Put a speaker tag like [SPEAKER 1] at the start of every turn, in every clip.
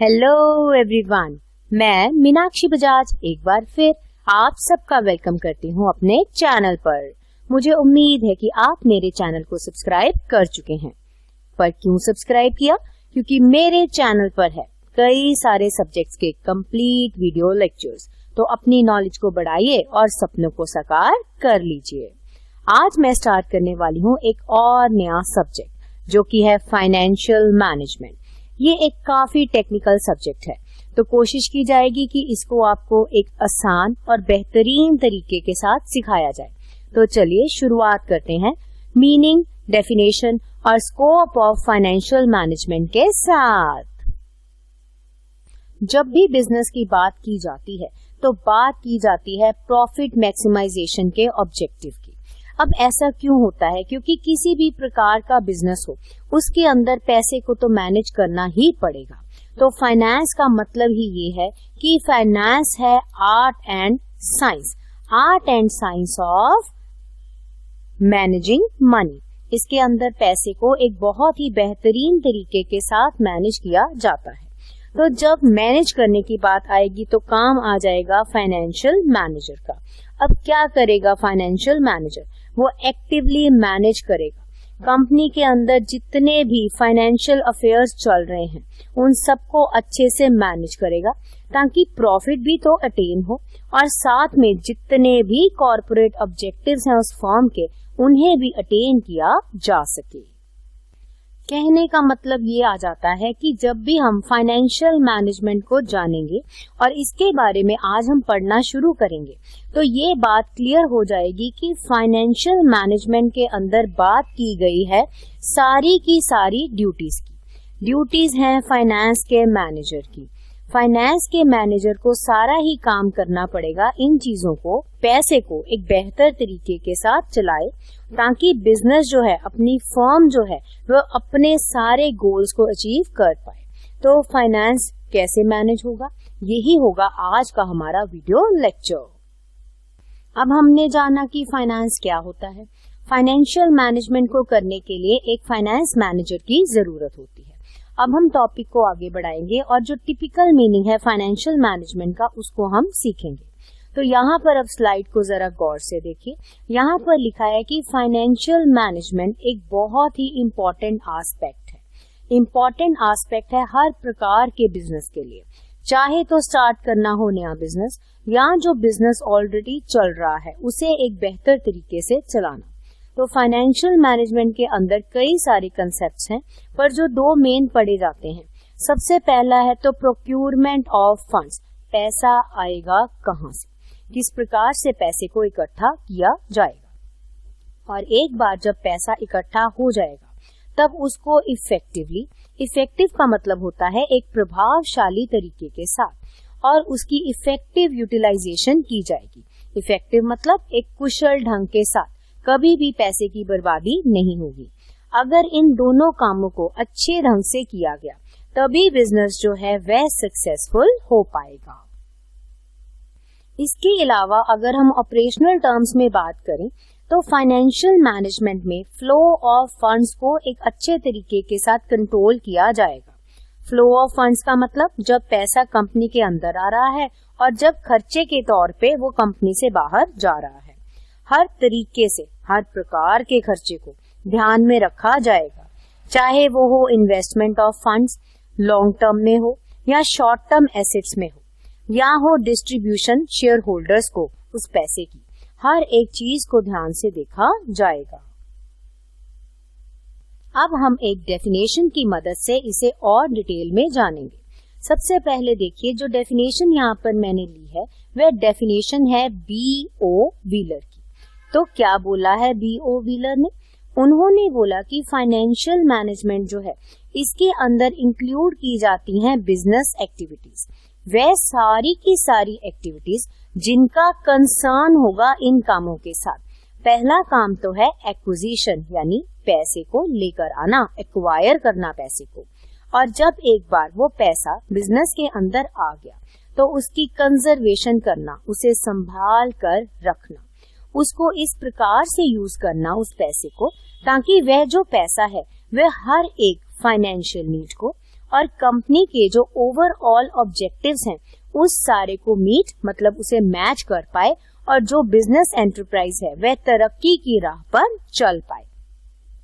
[SPEAKER 1] Hello everyone, मैं मीनाक्षी बजाज एक बार फिर आप सबका वेलकम करती हूँ अपने चैनल पर। मुझे उम्मीद है कि आप मेरे चैनल को सब्सक्राइब कर चुके हैं। पर क्यों सब्सक्राइब किया? क्योंकि मेरे चैनल पर है कई सारे सब्जेक्ट्स के कंप्लीट वीडियो लेक्चर्स। तो अपनी नॉलेज को बढ़ाइए और सपनों को साकार कर लीजिए। आज मैं स्टार्ट करने वाली हूँ एक और नया सब्जेक्ट जो कि है फाइनेंशियल मैनेजमेंट। ये एक काफी टेक्निकल सब्जेक्ट है, तो कोशिश की जाएगी कि इसको आपको एक आसान और बेहतरीन तरीके के साथ सिखाया जाए। तो चलिए शुरुआत करते हैं मीनिंग, डेफिनेशन और स्कोप ऑफ फाइनेंशियल मैनेजमेंट के साथ। जब भी बिजनेस की बात की जाती है तो बात की जाती है प्रॉफिट मैक्सिमाइजेशन के ऑब्जेक्टिव की। अब ऐसा क्यों होता है? क्योंकि किसी भी प्रकार का बिजनेस हो उसके अंदर पैसे को तो मैनेज करना ही पड़ेगा। तो फाइनेंस का मतलब ही ये है कि फाइनेंस है art and science of managing money. इसके अंदर पैसे को एक बहुत ही बेहतरीन तरीके के साथ मैनेज किया जाता है। तो जब मैनेज करने की बात आएगी तो काम आ जाएगा फाइनेंशियल मैनेजर का। अब क्या करेगा फाइनेंशियल मैनेजर? वो एक्टिवली मैनेज करेगा कंपनी के अंदर जितने भी फाइनेंशियल अफेयर्स चल रहे हैं उन सबको अच्छे से मैनेज करेगा ताकि प्रॉफिट भी तो अटेन हो और साथ में जितने भी कॉर्पोरेट ऑब्जेक्टिव्स हैं उस फर्म के उन्हें भी अटेन किया जा सके। कहने का मतलब ये आ जाता है कि जब भी हम फाइनेंशियल मैनेजमेंट को जानेंगे और इसके बारे में आज हम पढ़ना शुरू करेंगे तो ये बात क्लियर हो जाएगी कि फाइनेंशियल मैनेजमेंट के अंदर बात की गई है सारी की सारी ड्यूटीज की। ड्यूटीज हैं फाइनेंस के मैनेजर की। फाइनेंस के मैनेजर को सारा ही काम करना पड़ेगा इन चीजों को, पैसे को एक बेहतर तरीके के साथ चलाए ताकि बिजनेस जो है, अपनी फर्म जो है, वो अपने सारे गोल्स को अचीव कर पाए। तो फाइनेंस कैसे मैनेज होगा, यही होगा आज का हमारा वीडियो लेक्चर। अब हमने जाना कि फाइनेंस क्या होता है। फाइनेंशियल मैनेजमेंट को करने के लिए एक फाइनेंस मैनेजर की जरूरत होती है। अब हम टॉपिक को आगे बढ़ाएंगे और जो टिपिकल मीनिंग है फाइनेंशियल मैनेजमेंट का उसको हम सीखेंगे। तो यहाँ पर अब स्लाइड को जरा गौर से देखिए। यहाँ पर लिखा है कि फाइनेंशियल मैनेजमेंट एक बहुत ही इम्पोर्टेंट एस्पेक्ट है। इम्पोर्टेंट एस्पेक्ट है हर प्रकार के बिजनेस के लिए, चाहे तो स्टार्ट करना हो नया बिजनेस या जो बिजनेस ऑलरेडी चल रहा है उसे एक बेहतर तरीके से चलाना। तो फाइनेंशियल मैनेजमेंट के अंदर कई सारे कंसेप्ट्स हैं, पर जो दो मेन पढ़े जाते हैं। सबसे पहला है तो प्रोक्यूरमेंट ऑफ फंड्स। पैसा आएगा कहाँ से, किस प्रकार से पैसे को इकट्ठा किया जाएगा, और एक बार जब पैसा इकट्ठा हो जाएगा तब उसको इफेक्टिव का मतलब होता है एक प्रभावशाली तरीके के साथ, और उसकी इफेक्टिव यूटिलाइजेशन की जाएगी। इफेक्टिव मतलब एक कुशल ढंग के साथ, कभी भी पैसे की बर्बादी नहीं होगी। अगर इन दोनों कामों को अच्छे ढंग से किया गया तभी बिजनेस जो है वह सक्सेसफुल हो पाएगा। इसके अलावा अगर हम ऑपरेशनल टर्म्स में बात करें तो फाइनेंशियल मैनेजमेंट में फ्लो ऑफ फंड्स को एक अच्छे तरीके के साथ कंट्रोल किया जाएगा। फ्लो ऑफ फंड्स का मतलब जब पैसा कंपनी के अंदर आ रहा है और जब खर्चे के तौर पे वो कंपनी से बाहर जा रहा है। हर तरीके से हर प्रकार के खर्चे को ध्यान में रखा जाएगा, चाहे वो हो investment of funds, long term में हो या शॉर्ट टर्म एसेट्स में हो, या हो डिस्ट्रीब्यूशन शेयर होल्डर्स को उस पैसे की। हर एक चीज को ध्यान से देखा जाएगा। अब हम एक डेफिनेशन की मदद से इसे और डिटेल में जानेंगे। सबसे पहले देखिए, जो डेफिनेशन यहाँ पर मैंने ली है वह डेफिनेशन है B.O. व्हीलर की। तो क्या बोला है B.O. व्हीलर ने? उन्होंने बोला कि फाइनेंशियल मैनेजमेंट जो है इसके अंदर इंक्लूड की जाती हैं बिजनेस एक्टिविटीज, वह सारी की सारी एक्टिविटीज जिनका कंसर्न होगा इन कामों के साथ। पहला काम तो है एक्विजिशन, यानी पैसे को लेकर आना, एक्वायर करना पैसे को, और जब एक बार वो पैसा बिजनेस के अंदर आ गया तो उसकी कंजर्वेशन करना, उसे संभाल कर रखना, उसको इस प्रकार से यूज करना उस पैसे को ताकि वह जो पैसा है वह हर एक फाइनेंशियल नीड को और कंपनी के जो ओवरऑल ऑब्जेक्टिव्स हैं उस सारे को मीट मतलब उसे मैच कर पाए और जो बिजनेस एंटरप्राइज है वह तरक्की की राह पर चल पाए।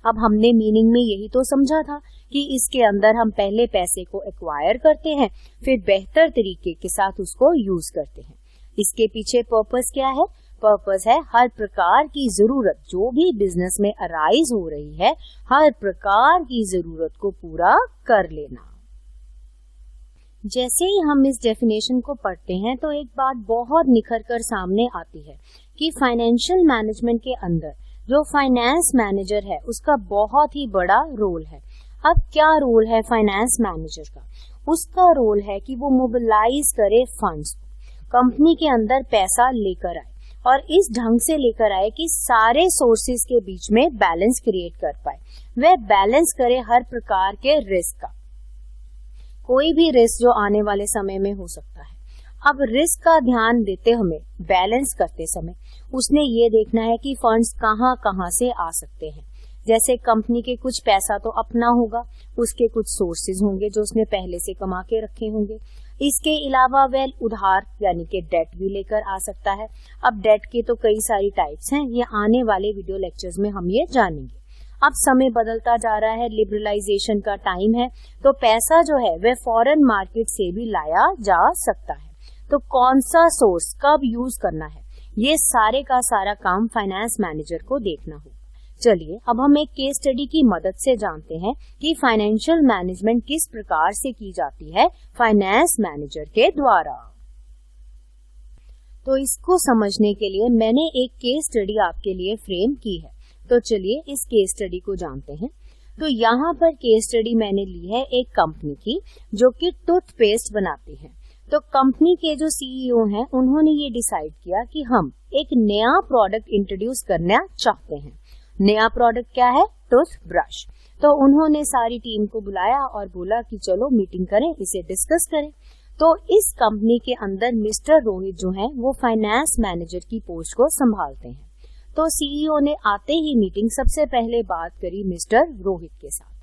[SPEAKER 1] अब हमने मीनिंग में यही तो समझा था कि इसके अंदर हम पहले पैसे को एक्वायर करते हैं, फिर बेहतर तरीके के साथ उसको यूज करते हैं। इसके पीछे पर्पस क्या है? पर्पस है हर प्रकार की जरूरत जो भी बिजनेस में अराइज हो रही है, हर प्रकार की जरूरत को पूरा कर लेना। जैसे ही हम इस डेफिनेशन को पढ़ते हैं तो एक बात बहुत निखर कर सामने आती है कि फाइनेंशियल मैनेजमेंट के अंदर जो फाइनेंस मैनेजर है उसका बहुत ही बड़ा रोल है। अब क्या रोल है फाइनेंस मैनेजर का? उसका रोल है कि वो मोबिलाइज करे फंड्स, कंपनी के अंदर पैसा लेकर आए और इस ढंग से लेकर आए कि सारे सोर्सेज के बीच में बैलेंस क्रिएट कर पाए। वह बैलेंस करे हर प्रकार के रिस्क का, कोई भी रिस्क जो आने वाले समय में हो सकता है। अब रिस्क का ध्यान देते हमें बैलेंस करते समय उसने ये देखना है कि फंड्स कहाँ कहाँ से आ सकते हैं। जैसे कंपनी के कुछ पैसा तो अपना होगा, उसके कुछ सोर्सेज होंगे जो उसने पहले से कमा के रखे होंगे। इसके अलावा वह उधार यानी कि डेट भी लेकर आ सकता है। अब डेट के तो कई सारी टाइप्स हैं, ये आने वाले वीडियो लेक्चर्स में हम ये जानेंगे। अब समय बदलता जा रहा है, लिबरलाइजेशन का टाइम है, तो पैसा जो है वह फॉरेन मार्केट से भी लाया जा सकता है। तो कौन सा सोर्स कब यूज करना है, ये सारे का सारा काम फाइनेंस मैनेजर को देखना होगा। चलिए अब हम एक केस स्टडी की मदद से जानते हैं कि फाइनेंशियल मैनेजमेंट किस प्रकार से की जाती है फाइनेंस मैनेजर के द्वारा। तो इसको समझने के लिए मैंने एक केस स्टडी आपके लिए फ्रेम की है, तो चलिए इस केस स्टडी को जानते हैं। तो यहाँ पर केस स्टडी मैंने ली है एक कंपनी की जो कि टूथपेस्ट बनाती है। तो कंपनी के जो सीईओ हैं उन्होंने ये डिसाइड किया कि हम एक नया प्रोडक्ट इंट्रोड्यूस करना चाहते हैं। नया प्रोडक्ट क्या है? टूथब्रश। तो उन्होंने सारी टीम को बुलाया और बोला कि चलो मीटिंग करें, इसे डिस्कस करें। तो इस कंपनी के अंदर मिस्टर रोहित जो हैं वो फाइनेंस मैनेजर की पोस्ट को संभालते हैं। तो सीईओ ने आते ही मीटिंग सबसे पहले बात करी मिस्टर रोहित के साथ।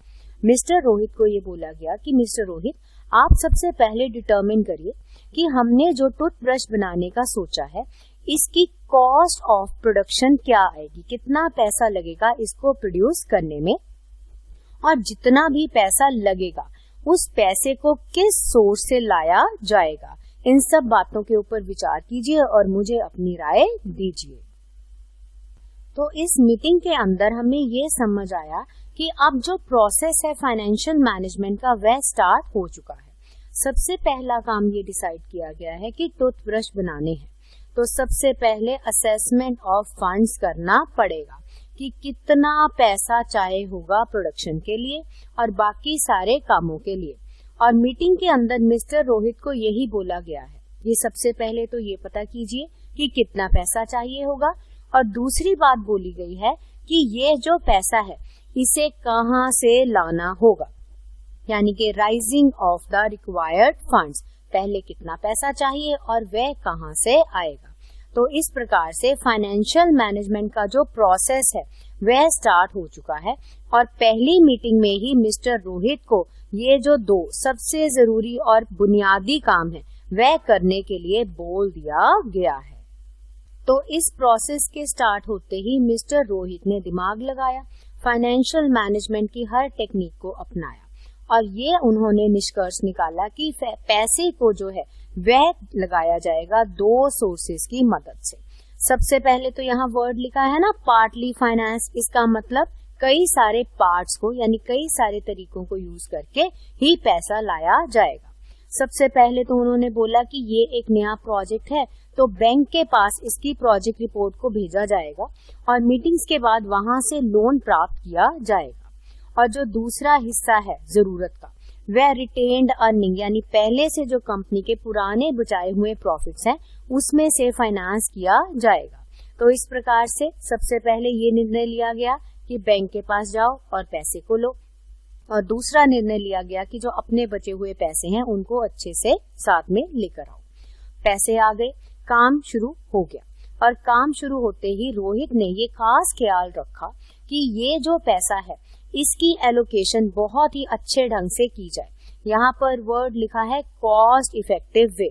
[SPEAKER 1] मिस्टर रोहित को ये बोला गया कि मिस्टर रोहित, आप सबसे पहले डिटरमिन करिए कि हमने जो टूथब्रश बनाने का सोचा है इसकी कॉस्ट ऑफ प्रोडक्शन क्या आएगी, कितना पैसा लगेगा इसको प्रोड्यूस करने में, और जितना भी पैसा लगेगा उस पैसे को किस सोर्स से लाया जाएगा। इन सब बातों के ऊपर विचार कीजिए और मुझे अपनी राय दीजिए। तो इस मीटिंग के अंदर हमें ये समझ आया कि अब जो प्रोसेस है फाइनेंशियल मैनेजमेंट का वह स्टार्ट हो चुका है। सबसे पहला काम ये डिसाइड किया गया है कि टूथब्रश बनाने हैं तो सबसे पहले असेसमेंट ऑफ फंड्स करना पड़ेगा कि कितना पैसा चाहिए होगा प्रोडक्शन के लिए और बाकी सारे कामों के लिए। और मीटिंग के अंदर मिस्टर रोहित को यही बोला गया है, ये सबसे पहले तो ये पता कीजिए कि कितना पैसा चाहिए होगा, और दूसरी बात बोली गई है कि ये जो पैसा है इसे कहां से लाना होगा, यानी कि rising of the required funds, पहले कितना पैसा चाहिए और वह कहां से आएगा। तो इस प्रकार से फाइनेंशियल मैनेजमेंट का जो प्रोसेस है वह स्टार्ट हो चुका है और पहली मीटिंग में ही मिस्टर रोहित को ये जो दो सबसे जरूरी और बुनियादी काम है वह करने के लिए बोल दिया गया है। तो इस प्रोसेस के स्टार्ट होते ही मिस्टर रोहित ने दिमाग लगाया, फाइनेंशियल मैनेजमेंट की हर टेक्निक को अपनाया और ये उन्होंने निष्कर्ष निकाला कि पैसे को जो है वह लगाया जाएगा दो सोर्सेज की मदद से। सबसे पहले तो यहाँ वर्ड लिखा है ना पार्टली फाइनेंस, इसका मतलब कई सारे पार्ट्स को यानी कई सारे तरीकों को यूज करके ही पैसा लाया जाएगा। सबसे पहले तो उन्होंने बोला कि ये एक नया प्रोजेक्ट है तो बैंक के पास इसकी प्रोजेक्ट रिपोर्ट को भेजा जाएगा और मीटिंग्स के बाद वहां से लोन प्राप्त किया जाएगा। और जो दूसरा हिस्सा है जरूरत का वह रिटेन्ड अर्निंग यानी पहले से जो कंपनी के पुराने बचाए हुए प्रॉफिट्स हैं उसमें से फाइनेंस किया जाएगा। तो इस प्रकार से सबसे पहले ये निर्णय लिया गया कि बैंक के पास जाओ और पैसे को लो, और दूसरा निर्णय लिया गया कि जो अपने बचे हुए पैसे हैं उनको अच्छे से साथ में लेकर आओ। पैसे आ गए, काम शुरू हो गया और काम शुरू होते ही रोहित ने ये खास ख्याल रखा कि ये जो पैसा है इसकी एलोकेशन बहुत ही अच्छे ढंग से की जाए, यहाँ पर वर्ड लिखा है कॉस्ट इफेक्टिव वे।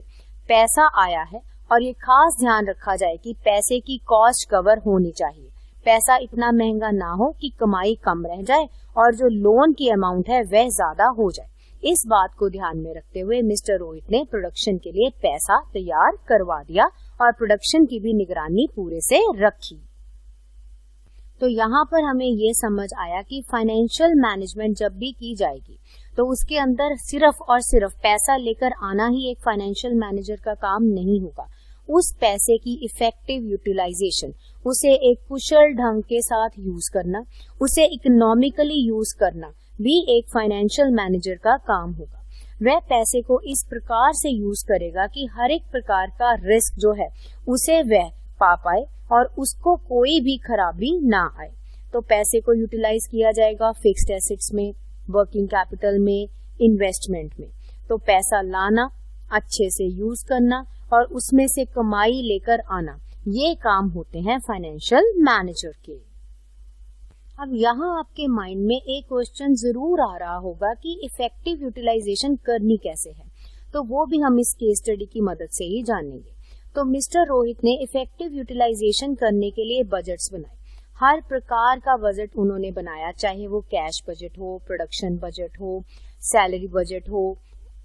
[SPEAKER 1] पैसा आया है और ये खास ध्यान रखा जाए कि पैसे की कॉस्ट कवर होनी चाहिए। पैसा इतना महंगा ना हो कि कमाई कम रह जाए और जो लोन की अमाउंट है वह ज्यादा हो जाए। इस बात को ध्यान में रखते हुए मिस्टर रोहित ने प्रोडक्शन के लिए पैसा तैयार करवा दिया और प्रोडक्शन की भी निगरानी पूरे से रखी। तो यहाँ पर हमें ये समझ आया कि फाइनेंशियल मैनेजमेंट जब भी की जाएगी तो उसके अंदर सिर्फ और सिर्फ पैसा लेकर आना ही एक फाइनेंशियल मैनेजर का काम नहीं होगा। उस पैसे की इफेक्टिव यूटिलाइजेशन, उसे एक कुशल ढंग के साथ यूज करना, उसे इकोनॉमिकली यूज करना भी एक फाइनेंशियल मैनेजर का काम होगा। वह पैसे को इस प्रकार से यूज करेगा कि हर एक प्रकार का रिस्क जो है उसे वह पा पाए और उसको कोई भी खराबी ना आए। तो पैसे को यूटिलाइज किया जाएगा फिक्स्ड एसेट्स में, वर्किंग कैपिटल में, इन्वेस्टमेंट में। तो पैसा लाना, अच्छे से यूज करना और उसमें से कमाई लेकर आना, ये काम होते हैं फाइनेंशियल मैनेजर के। अब यहाँ आपके माइंड में एक क्वेश्चन जरूर आ रहा होगा कि इफेक्टिव यूटिलाइजेशन करनी कैसे है, तो वो भी हम इस केस स्टडी की मदद से ही जानेंगे। तो मिस्टर रोहित ने इफेक्टिव यूटिलाइजेशन करने के लिए बजट्स बनाए। हर प्रकार का बजट उन्होंने बनाया, चाहे वो कैश बजट हो, प्रोडक्शन बजट हो, सैलरी बजट हो,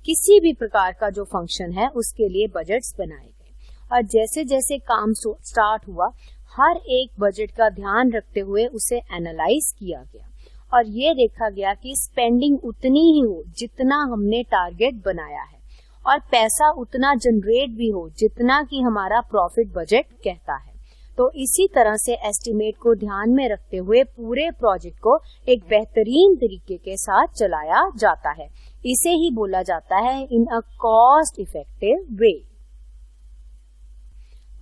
[SPEAKER 1] किसी भी प्रकार का जो फंक्शन है उसके लिए बजट्स बनाए गए। और जैसे जैसे काम स्टार्ट हुआ, हर एक बजट का ध्यान रखते हुए उसे एनालाइज किया गया और ये देखा गया कि स्पेंडिंग उतनी ही हो जितना हमने टारगेट बनाया है और पैसा उतना जनरेट भी हो जितना कि हमारा प्रॉफिट बजट कहता है। तो इसी तरह से एस्टिमेट को ध्यान में रखते हुए पूरे प्रोजेक्ट को एक बेहतरीन तरीके के साथ चलाया जाता है। इसे ही बोला जाता है इन अ कॉस्ट इफेक्टिव वे।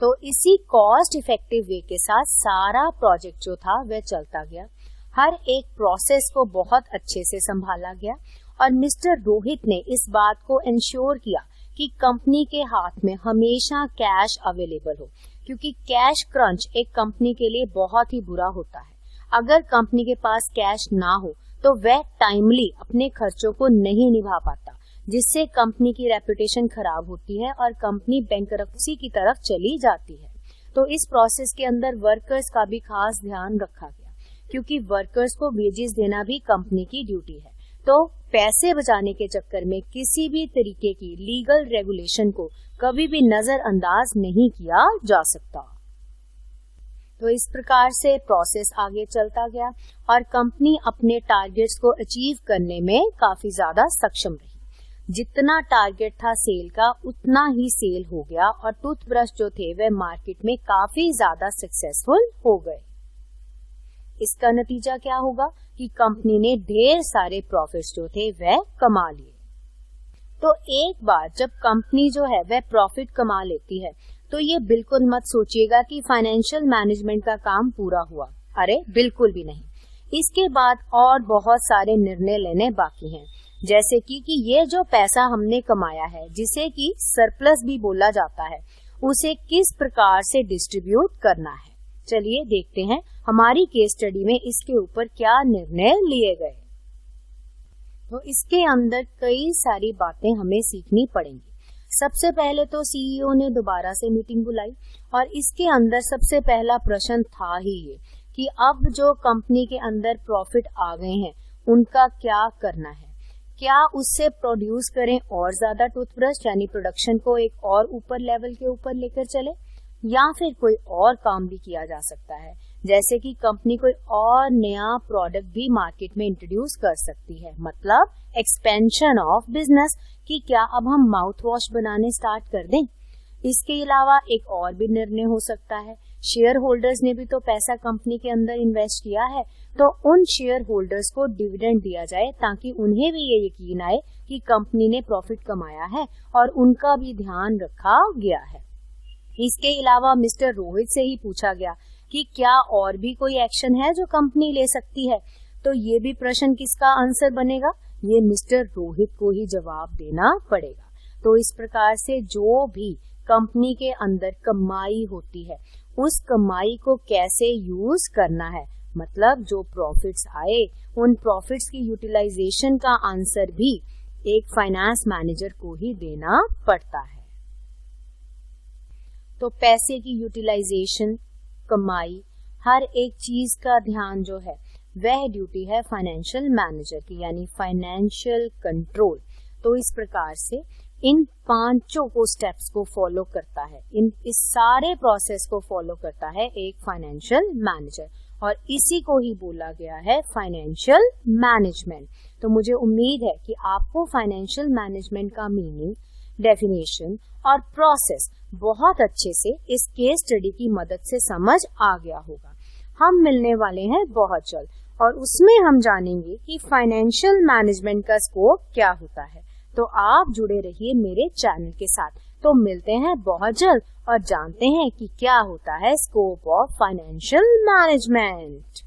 [SPEAKER 1] तो इसी कॉस्ट इफेक्टिव वे के साथ सारा प्रोजेक्ट जो था वह चलता गया। हर एक प्रोसेस को बहुत अच्छे से संभाला गया और मिस्टर रोहित ने इस बात को इंश्योर किया कि कंपनी के हाथ में हमेशा कैश अवेलेबल हो, क्योंकि कैश क्रंच एक कंपनी के लिए बहुत ही बुरा होता है। अगर कंपनी के पास कैश ना हो तो वह टाइमली अपने खर्चों को नहीं निभा पाता, जिससे कंपनी की रेपुटेशन खराब होती है और कंपनी बैंकरप्सी की तरफ चली जाती है। तो इस प्रोसेस के अंदर वर्कर्स का भी खास ध्यान रखा गया, क्योंकि वर्कर्स को वेजेस देना भी कंपनी की ड्यूटी है। तो पैसे बचाने के चक्कर में किसी भी तरीके की लीगल रेगुलेशन को कभी भी नजरअंदाज नहीं किया जा सकता। तो इस प्रकार से प्रोसेस आगे चलता गया और कंपनी अपने टारगेट्स को अचीव करने में काफी ज्यादा सक्षम रही। जितना टारगेट था सेल का उतना ही सेल हो गया और टूथब्रश जो थे वे मार्केट में काफी ज्यादा सक्सेसफुल हो गए। इसका नतीजा क्या होगा कि कंपनी ने ढेर सारे प्रॉफिट्स जो थे वह कमा लिए। तो एक बार जब कंपनी जो है वह प्रॉफिट कमा लेती है तो ये बिल्कुल मत सोचिएगा कि फाइनेंशियल मैनेजमेंट का काम पूरा हुआ। अरे बिल्कुल भी नहीं। इसके बाद और बहुत सारे निर्णय लेने बाकी हैं, जैसे कि ये जो पैसा हमने कमाया है, जिसे कि सरप्लस भी बोला जाता है, उसे किस प्रकार से डिस्ट्रीब्यूट करना है। चलिए देखते हैं हमारी केस स्टडी में इसके ऊपर क्या निर्णय लिए गए। तो इसके अंदर कई सारी बातें हमें सीखनी पड़ेंगी। सबसे पहले तो सीईओ ने दोबारा से मीटिंग बुलाई और इसके अंदर सबसे पहला प्रश्न था ही ये कि अब जो कंपनी के अंदर प्रॉफिट आ गए हैं उनका क्या करना है। क्या उससे प्रोड्यूस करें और ज्यादा टूथब्रश, यानी प्रोडक्शन को एक और ऊपर लेवल के ऊपर लेकर चले, या फिर कोई और काम भी किया जा सकता है, जैसे कि कंपनी कोई और नया प्रोडक्ट भी मार्केट में इंट्रोड्यूस कर सकती है, मतलब एक्सपेंशन ऑफ बिजनेस, कि क्या अब हम माउथ वॉश बनाने स्टार्ट कर दें। इसके अलावा एक और भी निर्णय हो सकता है, शेयर होल्डर्स ने भी तो पैसा कंपनी के अंदर इन्वेस्ट किया है, तो उन शेयर होल्डर्स को डिविडेंड दिया जाए ताकि उन्हें भी ये यकीन आए कि कंपनी ने प्रॉफिट कमाया है और उनका भी ध्यान रखा गया है। इसके अलावा मिस्टर रोहित से ही पूछा गया कि क्या और भी कोई एक्शन है जो कंपनी ले सकती है, तो ये भी प्रश्न किसका आंसर बनेगा, ये मिस्टर रोहित को ही जवाब देना पड़ेगा। तो इस प्रकार से जो भी कंपनी के अंदर कमाई होती है उस कमाई को कैसे यूज करना है, मतलब जो प्रॉफिट्स आए उन प्रॉफिट्स की यूटिलाइजेशन का आंसर भी एक फाइनेंस मैनेजर को ही देना पड़ता है। तो पैसे की यूटिलाइजेशन, कमाई, हर एक चीज का ध्यान जो है वह ड्यूटी है फाइनेंशियल मैनेजर की, यानी फाइनेंशियल कंट्रोल। तो इस प्रकार से इन पांचों को स्टेप्स को फॉलो करता है, इस सारे प्रोसेस को फॉलो करता है एक फाइनेंशियल मैनेजर, और इसी को ही बोला गया है फाइनेंशियल मैनेजमेंट। तो मुझे उम्मीद है कि आपको फाइनेंशियल मैनेजमेंट का मीनिंग, डेफिनेशन और प्रोसेस बहुत अच्छे से इस केस स्टडी की मदद से समझ आ गया होगा। हम मिलने वाले हैं बहुत जल्द और उसमें हम जानेंगे कि फाइनेंशियल मैनेजमेंट का स्कोप क्या होता है। तो आप जुड़े रहिए मेरे चैनल के साथ। तो मिलते हैं बहुत जल्द और जानते हैं कि क्या होता है स्कोप ऑफ फाइनेंशियल मैनेजमेंट।